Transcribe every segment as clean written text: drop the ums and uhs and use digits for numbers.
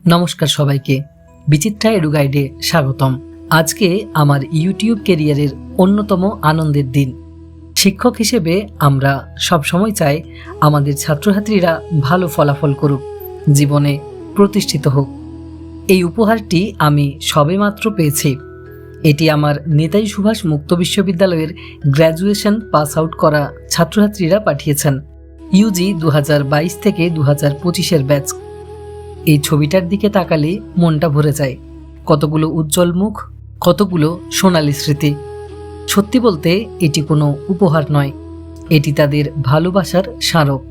নমস্কার সবাইকে, বিচিত্রা এডু গাইডে স্বাগতম। আজকে আমার ইউটিউব ক্যারিয়ারের অন্যতম আনন্দের দিন। শিক্ষক হিসেবে আমরা সবসময় চাই আমাদের ছাত্রছাত্রীরা ভালো ফলাফল করুক, জীবনে প্রতিষ্ঠিত হোক। এই উপহারটি আমি সবেমাত্র পেয়েছি। এটি আমার নেতাজি সুভাষ মুক্ত বিশ্ববিদ্যালয়ের গ্র্যাজুয়েশন পাস আউট করা ছাত্রছাত্রীরা পাঠিয়েছেন। ইউজি 2022 থেকে 2025-এর ব্যাচ। এই ছবিটার দিকে তাকালে মনটা ভরে যায়। কতগুলো উজ্জ্বল মুখ, কতগুলো সোনালী স্মৃতি। সত্যি বলতে এটি কোনো উপহার নয়, এটি তাদের ভালোবাসার স্মারক।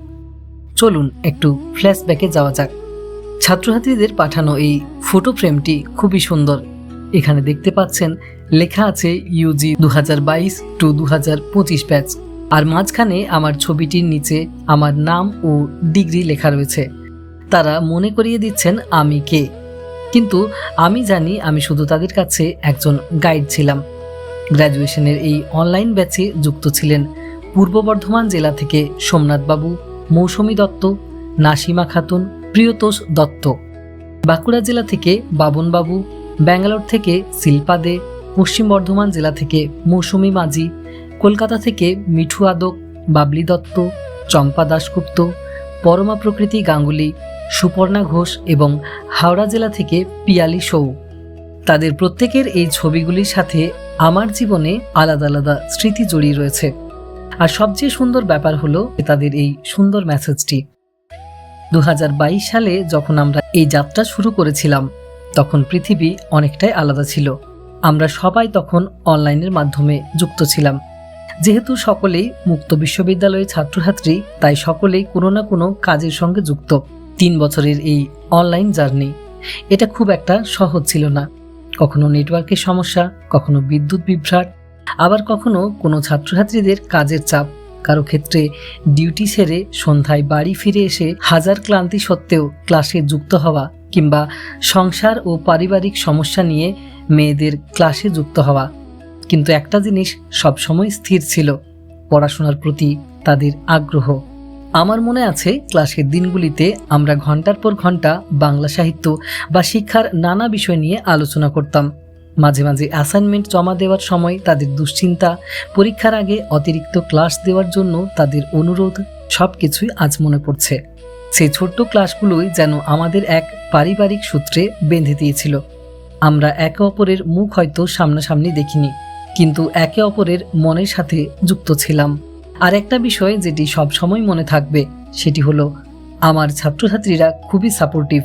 চলুন একটু ফ্ল্যাশব্যাকে যাওয়া যাক। ছাত্রছাত্রীদের পাঠানো এই ফটো ফ্রেমটি খুবই সুন্দর। এখানে দেখতে পাচ্ছেন লেখা আছে ইউজি 2022 টু 2025 ব্যাচ, আর মাঝখানে আমার ছবিটির নিচে আমার নাম ও ডিগ্রি লেখা রয়েছে। তারা মনে করিয়ে দিচ্ছেন আমি কে, কিন্তু আমি জানি আমি শুধু তাদের কাছে একজন গাইড ছিলাম। গ্র্যাজুয়েশনের এই অনলাইন ব্যাচে যুক্ত ছিলেন পূর্ব বর্ধমান জেলা থেকে সোমনাথ বাবু, মৌসুমী দত্ত, নাসিমা খাতুন, প্রিয়তোষ দত্ত, বাঁকুড়া জেলা থেকে বাবন বাবু, ব্যাঙ্গালোর থেকে শিল্পা দে, পশ্চিম বর্ধমান জেলা থেকে মৌসুমী মাঝি, কলকাতা থেকে মিঠু আদক, বাবলি দত্ত, চম্পা দাশগুপ্ত, পরমা প্রকৃতি গাঙ্গুলি, সুপর্ণা ঘোষ এবং হাওড়া জেলা থেকে পিয়ালি সৌ। তাদের প্রত্যেকের এই ছবিগুলির সাথে আমার জীবনে আলাদা আলাদা স্মৃতি জড়িয়ে রয়েছে। আর সবচেয়ে সুন্দর ব্যাপার হলো তাদের এই সুন্দর মেসেজটি। 2022 সালে যখন আমরা এই যাত্রা শুরু করেছিলাম, তখন পৃথিবী অনেকটাই আলাদা ছিল। আমরা সবাই তখন অনলাইনের মাধ্যমে যুক্ত ছিলাম। যেহেতু সকলেই মুক্ত বিশ্ববিদ্যালয়ের ছাত্রছাত্রী, তাই সকলেই কোনো না কোনো কাজের সঙ্গে যুক্ত। 3 বছরের এই অনলাইন জার্নি, এটা খুব একটা সহজ ছিল না। কখনো নেটওয়ার্কের সমস্যা, কখনো বিদ্যুৎ বিভ্রাট, আবার কখনো কোনো ছাত্রছাত্রীদের কাজের চাপ, কারো ক্ষেত্রে ডিউটি সেরে সন্ধ্যায় বাড়ি ফিরে এসে হাজার ক্লান্তি সত্ত্বেও ক্লাসে যুক্ত হওয়া, কিংবা সংসার ও পারিবারিক সমস্যা নিয়ে মেয়েদের ক্লাসে যুক্ত হওয়া। কিন্তু একটা জিনিস সবসময় স্থির ছিল, পড়াশোনার প্রতি তাদের আগ্রহ। আমার মনে আছে ক্লাসের দিনগুলিতে আমরা ঘন্টার পর ঘন্টা বাংলা সাহিত্য বা শিক্ষার নানা বিষয় নিয়ে আলোচনা করতাম। মাঝে মাঝে অ্যাসাইনমেন্ট জমা দেওয়ার সময় তাদের দুশ্চিন্তা, পরীক্ষার আগে অতিরিক্ত ক্লাস দেওয়ার জন্য তাদের অনুরোধ, সব কিছুই আজ মনে পড়ছে। সেই ছোট্ট ক্লাসগুলোই যেন আমাদের এক পারিবারিক সূত্রে বেঁধে দিয়েছিল। আমরা একে অপরের মুখ হয়তো সামনাসামনি দেখিনি, কিন্তু একে অপরের মনের সাথে যুক্ত ছিলাম। আর একটা বিষয় যেটি সব সময় মনে থাকবে, সেটি হলো আমার ছাত্রছাত্রীরা খুবই সাপোর্টিভ।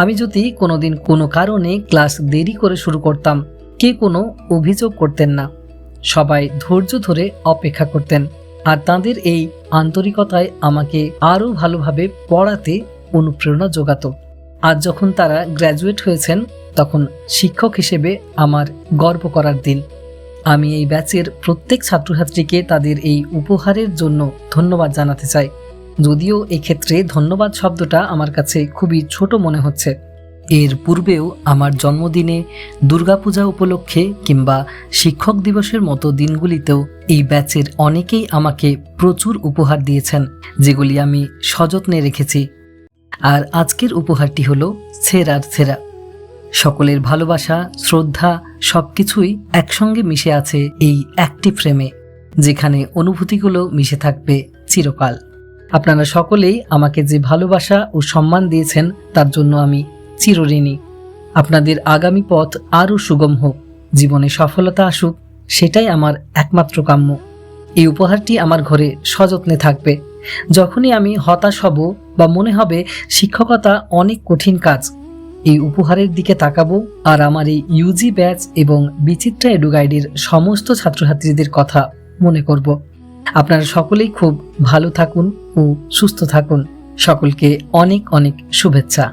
আমি যদি কোনোদিন কোনো কারণে ক্লাস দেরি করে শুরু করতাম, কে কোনো অভিযোগ করতেন না। সবাই ধৈর্য ধরে অপেক্ষা করতেন, আর তাদের এই আন্তরিকতায় আমাকে আরও ভালোভাবে পড়াতে অনুপ্রেরণা যোগাতো। আজ যখন তারা গ্র্যাজুয়েট হয়েছেন, তখন শিক্ষক হিসেবে আমার গর্ব করার দিন। আমি এই ব্যাচের প্রত্যেক ছাত্রছাত্রীকে তাদের এই উপহারের জন্য ধন্যবাদ জানাতে চাই। যদিও এক্ষেত্রে ধন্যবাদ শব্দটা আমার কাছে খুবই ছোট মনে হচ্ছে। এর পূর্বেও আমার জন্মদিনে, দুর্গাপূজা উপলক্ষে কিংবা শিক্ষক দিবসের মতো দিনগুলিতেও এই ব্যাচের অনেকেই আমাকে প্রচুর উপহার দিয়েছেন, যেগুলি আমি সযত্নে রেখেছি। আর আজকের উপহারটি হলো সেরার সেরা। সকলের ভালোবাসা, শ্রদ্ধা সবকিছুই একসঙ্গে মিশে আছে এই একটি ফ্রেমে, যেখানে অনুভূতিগুলো মিশে থাকবে চিরকাল। আপনারা সকলেই আমাকে যে ভালোবাসা ও সম্মান দিয়েছেন, তার জন্য আমি চিরঋণী। আপনাদের আগামী পথ আরও সুগম হোক, জীবনে সফলতা আসুক, সেটাই আমার একমাত্র কাম্য। এই উপহারটি আমার ঘরে সযত্নে থাকবে। যখনই আমি হতাশ হব বা মনে হবে শিক্ষকতা অনেক কঠিন কাজ, এই উপহারের দিকে তাকাবো আর আমার এই ইউজি ব্যাচ এবং বিচিত্রা এডু গাইডের সমস্ত ছাত্রছাত্রীদের কথা মনে করব। আপনারা সকলেই খুব ভালো থাকুন ও সুস্থ থাকুন। সকলকে অনেক অনেক শুভেচ্ছা।